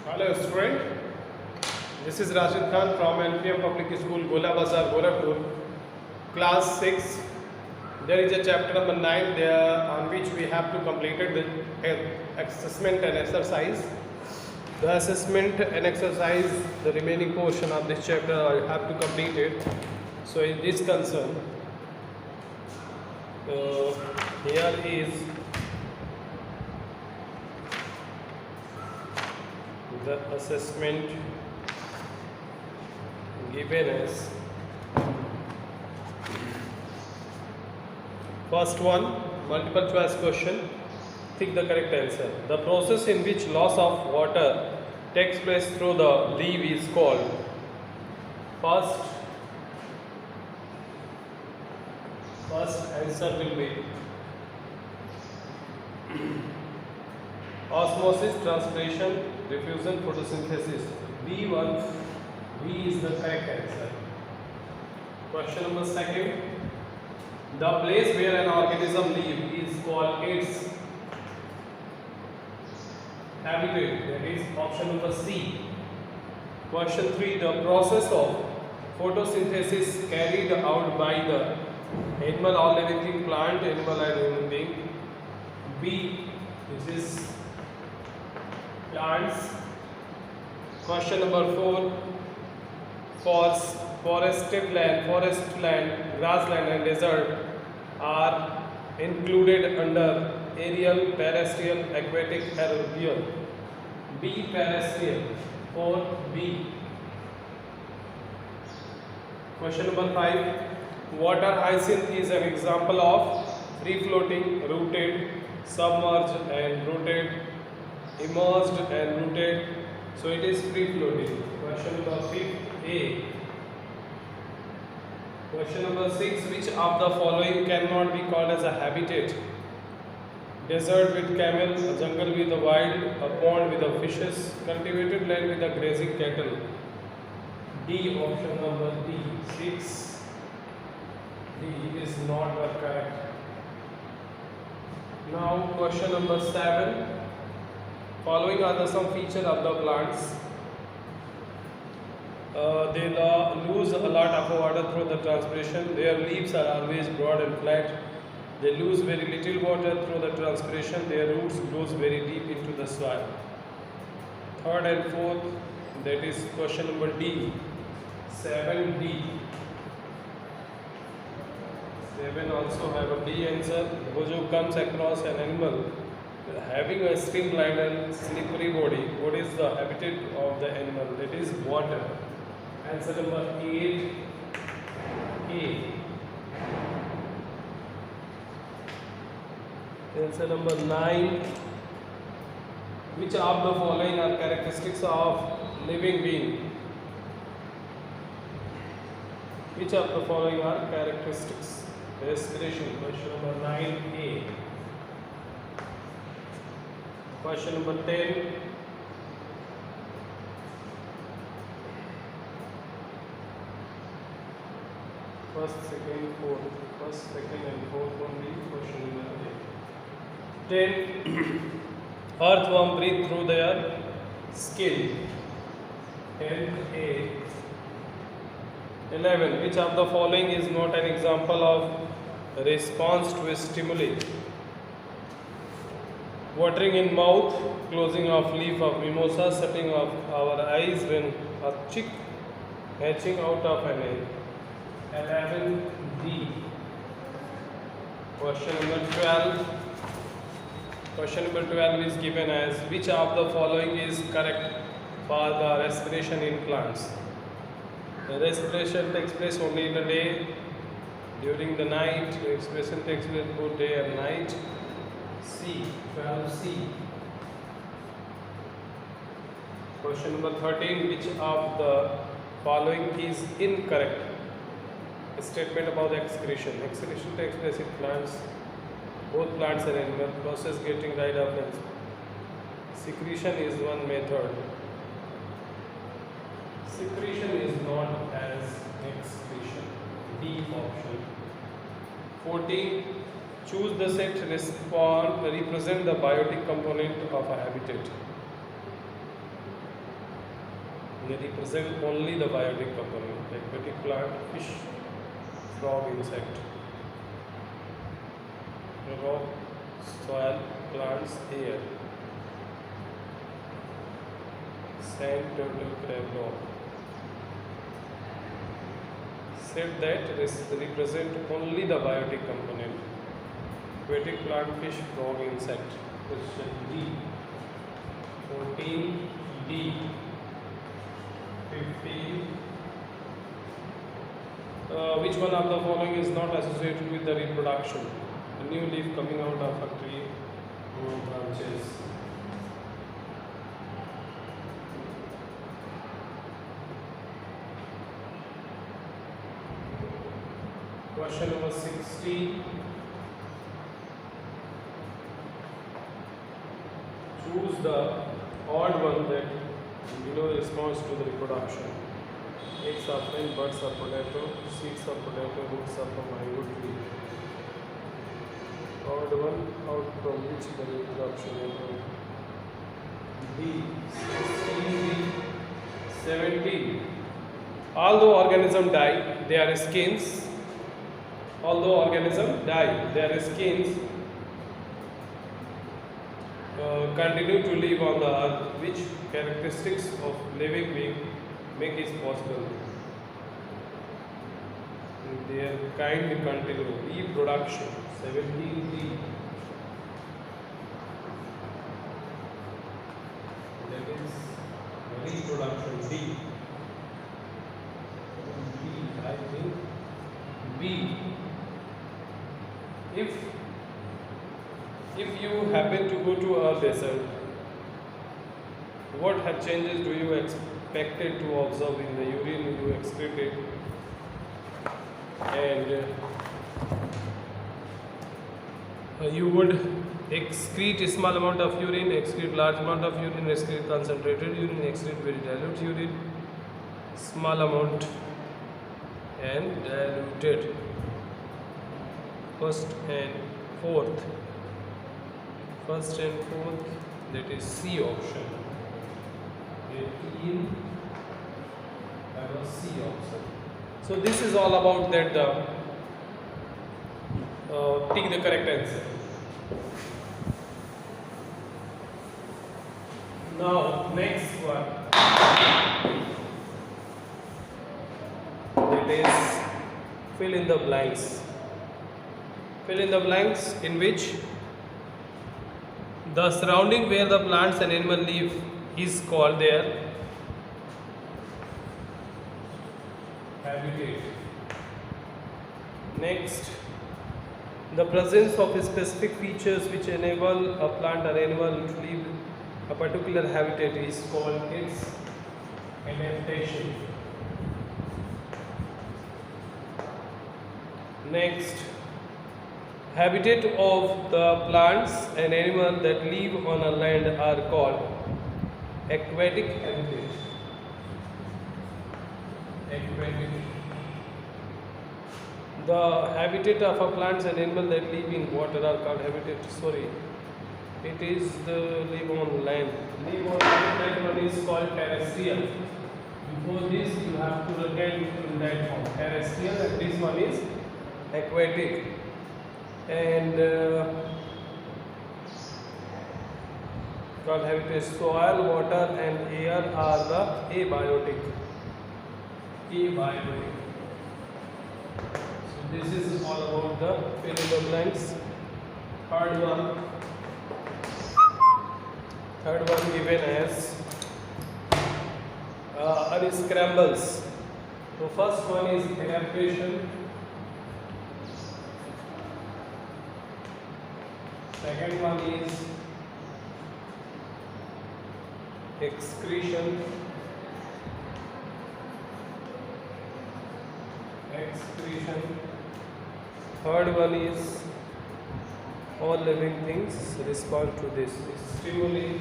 Hello student, this is Rashid Khan from LPM Public School, Gola Bazar, Gorakhpur, class 6. There is a chapter number 9 there on which we have to complete the assessment and exercise. The assessment and exercise, the remaining portion of this chapter I have to complete it. So in this concern, here is the assessment given as first one, multiple choice question. Think the correct answer. The process in which loss of water takes place through the leaf is called. First answer will be osmosis, transpiration, diffusion, photosynthesis. B is the correct answer. Question number second. The place where an organism lives is called its habitat. That is option number C. Question 3. The process of photosynthesis carried out by the animal or living plant, animal and human being. B. This is plants. Question number 4. Forest land, grassland and desert are included under aerial, terrestrial, aquatic, alluvial. B. Terrestrial. 4B. Question number 5. Water hyacinth is an example of free floating, rooted, submerged and rooted, immersed and rooted. So it is free floating. Question number 5A. Question number 6. Which of the following cannot be called as a habitat? Desert with camel, a jungle with the wild, a pond with the fishes, cultivated land with the grazing cattle. D, option number D. 6. D is not the correct. Now question number 7. Following are some features of the plants. They lose a lot of water through the transpiration. Their leaves are always broad and flat. They lose very little water through the transpiration. Their roots goes very deep into the soil. Third and fourth, that is question number D. 7D. 7 also have a B answer. Who comes across an animal having a streamlined and slippery body, what is the habitat of the animal? That is water. Answer number 8. A. Answer number 9. Which of the following are characteristics of living being? Which of the following are characteristics? Respiration. Question number 9A. Question number 10. First, second and fourth only. Question number 10. Earthworm breathe through their skin. 10A. 11. Which of the following is not an example of response to a stimuli? Watering in mouth, closing of leaf of mimosa, shutting of our eyes when a chick hatching out of an egg. 11D. Question number 12. Question number 12 is given as which of the following is correct for the respiration in plants? The respiration takes place only in the day, during the night. The respiration takes place both day and night. C. 12C. Question number 13. Which of the following is incorrect? A statement about the excretion. Excretion takes place in plants, both plants and animals. Process getting rid of them. Secretion is one method. Secretion is not as excretion. D option. 14. Choose the set represent the biotic component of a habitat. They represent only the biotic component. Aquatic plant, fish, frog, insect. Rock, soil, plants, air. Sand, turtle, crab, rock. Said that represent only the biotic component. Aquatic plant, fish, frog, insect. Question D. 14 D. 15. Which one of the following is not associated with the reproduction? A new leaf coming out of a tree, new branches. Question number 16. Choose the odd one that responds to the reproduction. Eggs are plain, birds are potato, seeds are potato, roots are from mango tree. Odd one out from which the reproduction is. B. 16. 17. Although organisms die, their skins. Although organisms die, their skins continue to live on the earth. Which characteristics of living being make it possible? Their kind continue. Reproduction. 17. That is reproduction. D. I think B. If you happen to go to a desert, what changes do you expected to observe in the urine you excreted? And you would excrete a small amount of urine, excrete large amount of urine, excrete concentrated urine, excrete very dilute urine, small amount and diluted. First and fourth, that is C option. 18, that was C option. So this is all about that. Take the correct answer. Now next one, that is fill in the blanks. Fill in the blanks in which the surrounding where the plants and animal live is called their habitat. Next, the presence of specific features which enable a plant or animal to live a particular habitat is called its adaptation. Next, habitat of the plants and animals that live on a land are called aquatic habitat. Aquatic. The habitat of a plants and animals that live in water are called habitat. Sorry, it is the live on land. Live on land, that one is called terrestrial. Before this, you have to again in that form. Terrestrial, and this one is aquatic. And called habitat. Soil, water and air are the abiotic. Abiotic. So this is all about the fill in the blanks. Third one given as unscrambles. So first one is adaptation. Second one is excretion. Third one is all living things respond to this stimuli.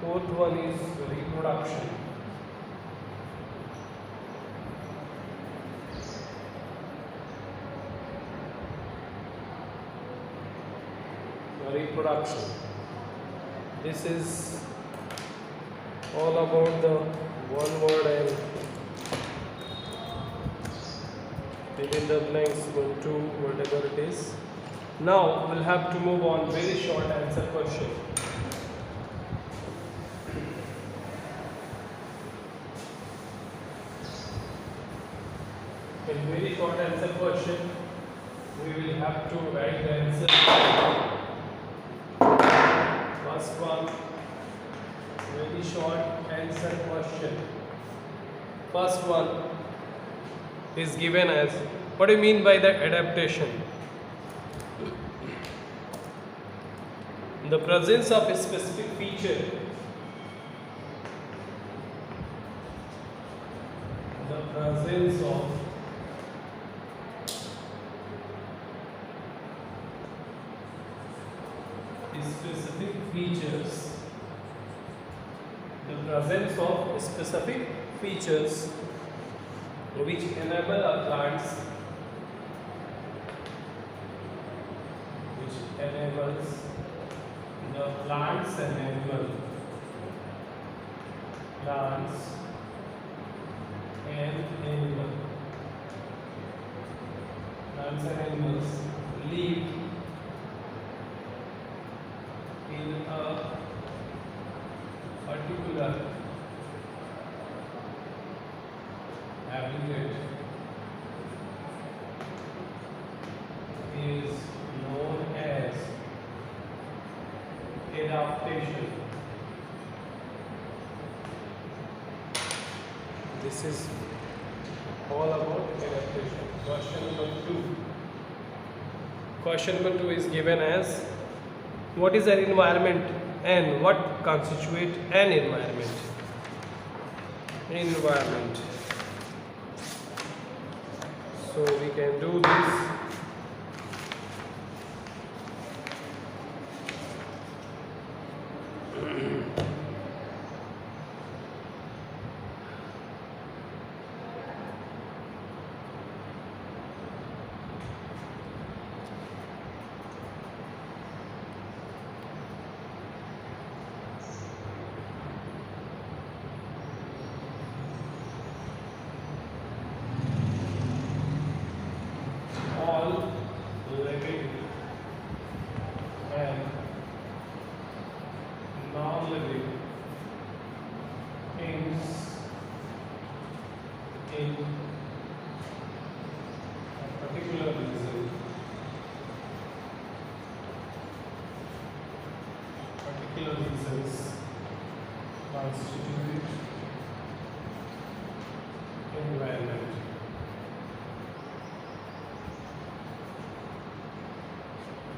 Fourth one is reproduction. reproduction. This is all about the one word and fill in the blanks, 1, 2, whatever it is. Now we'll have to move on. Very short answer question. In very short answer question, we will have to write the answer. First one, very short answer question. First one is given as, what do you mean by the adaptation? The presence of a specific feature. The presence of specific features. The presence of specific features which enable a plants, which enables the plants and animals live in a particular habitat is known as adaptation. This is all about adaptation. Question number 2. Question number 2 is given as, what is an environment and what constitutes an environment? Environment. So we can do this. All living and non-living things in a particular region constitute environment.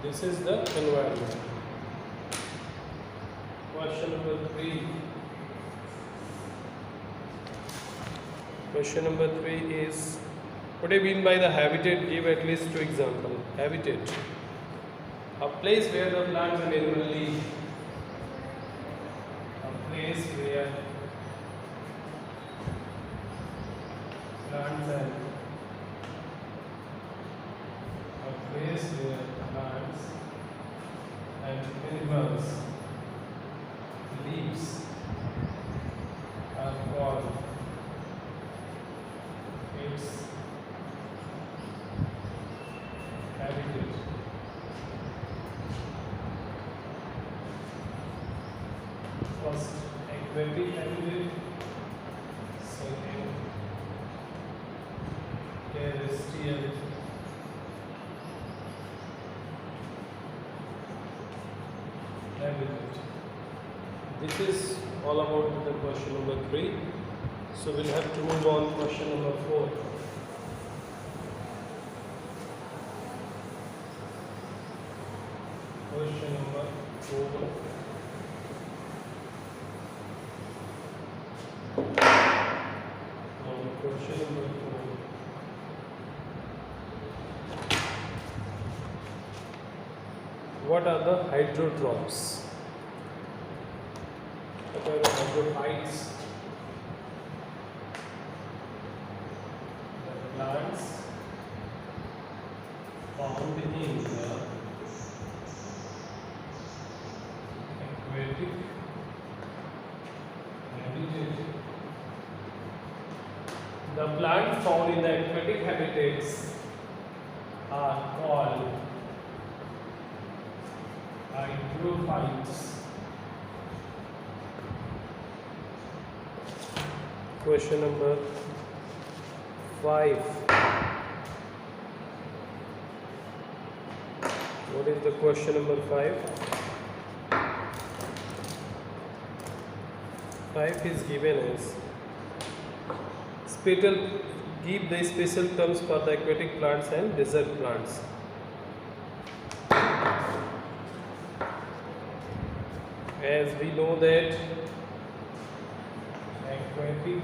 This is the environment. Question number 3. Question number 3 is, what do you mean by the habitat? Give at least 2 examples. Habitat, a place where the plants and animals live. A place where plants and animals leaves are called its habitat. First, aquatic habitat. Second, terrestrial habitat. This is all about the question number 3. So we'll have to move on to question number 4. Question number 4. Question number 4. What are the hydrotrophs? What are the hydrophytes? The plants found in the aquatic habitat. The plants found in the aquatic habitats are called hydrophytes. Question number 5. What is the question number 5? 5 is given as special. Give the special terms for the aquatic plants and desert plants. As we know that aquatic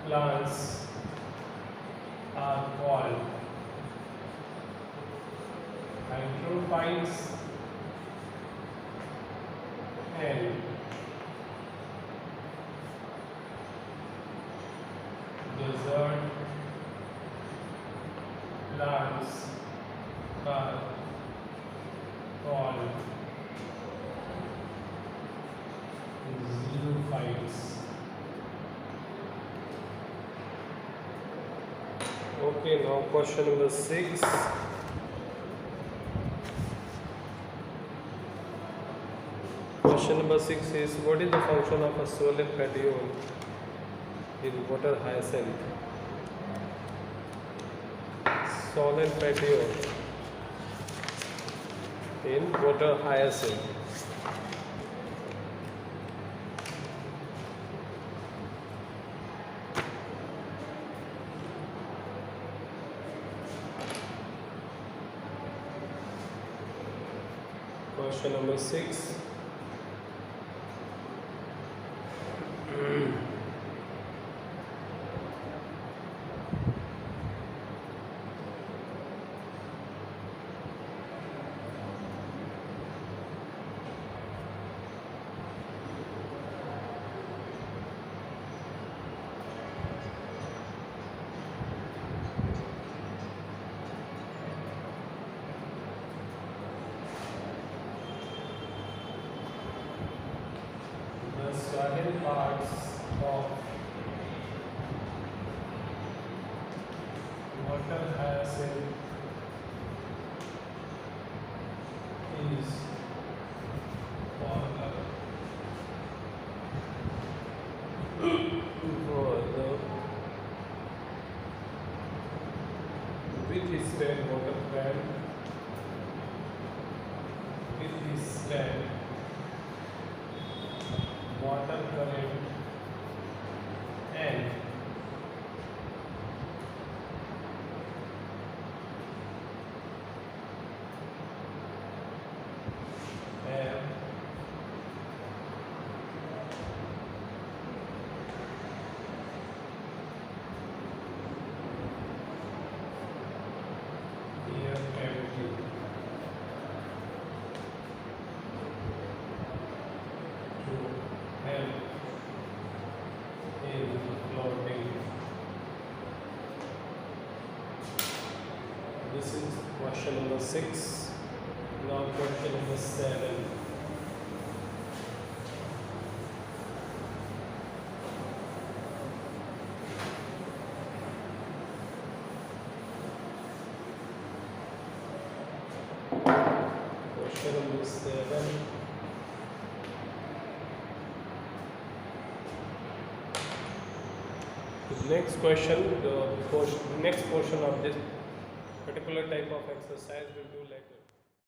plants are called hydrophytes and desert plants are called xerophytes. Okay, now question number 6. Question number 6 is, what is the function of a solen petiole in water hyacinth? Solen petiole in water hyacinth. Question number 6. Certain parts of water hyacinth is for the withstand water plant, withstand water current and have air cavity. Help in floating. This is question number 6. Now question number 7. Question number 7. Next question, the next portion of this particular type of exercise we'll do later.